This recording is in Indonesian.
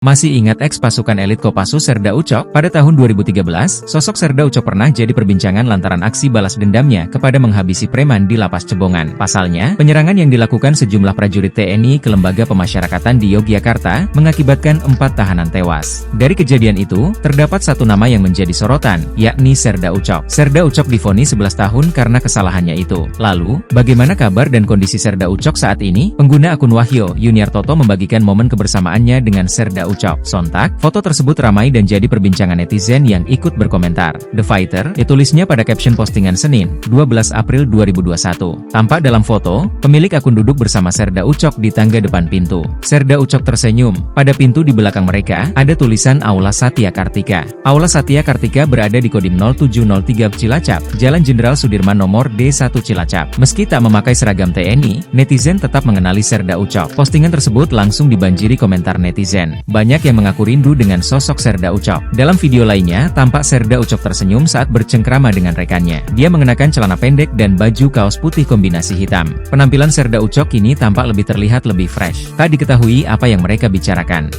Masih ingat eks pasukan elit Kopassus Serda Ucok? Pada tahun 2013, sosok Serda Ucok pernah jadi perbincangan lantaran aksi balas dendamnya kepada menghabisi preman di Lapas Cebongan. Pasalnya, penyerangan yang dilakukan sejumlah prajurit TNI ke lembaga pemasyarakatan di Yogyakarta mengakibatkan 4 tahanan tewas. Dari kejadian itu, terdapat satu nama yang menjadi sorotan, yakni Serda Ucok. Serda Ucok divonis 11 tahun karena kesalahannya itu. Lalu, bagaimana kabar dan kondisi Serda Ucok saat ini? Pengguna akun Wahyo Yuniartoto membagikan momen kebersamaannya dengan Serda Ucok. Sontak, foto tersebut ramai dan jadi perbincangan netizen yang ikut berkomentar. The Fighter, ditulisnya pada caption postingan Senin, 12 April 2021. Tampak dalam foto, pemilik akun duduk bersama Serda Ucok di tangga depan pintu. Serda Ucok tersenyum. Pada pintu di belakang mereka, ada tulisan Aula Satya Kartika. Aula Satya Kartika berada di Kodim 0703 Cilacap, Jalan Jenderal Sudirman nomor D1 Cilacap. Meski tak memakai seragam TNI, netizen tetap mengenali Serda Ucok. Postingan tersebut langsung dibanjiri komentar netizen. Banyak yang mengaku rindu dengan sosok Serda Ucok. Dalam video lainnya, tampak Serda Ucok tersenyum saat bercengkrama dengan rekannya. Dia mengenakan celana pendek dan baju kaos putih kombinasi hitam. Penampilan Serda Ucok kini tampak lebih terlihat lebih fresh. Tak diketahui apa yang mereka bicarakan.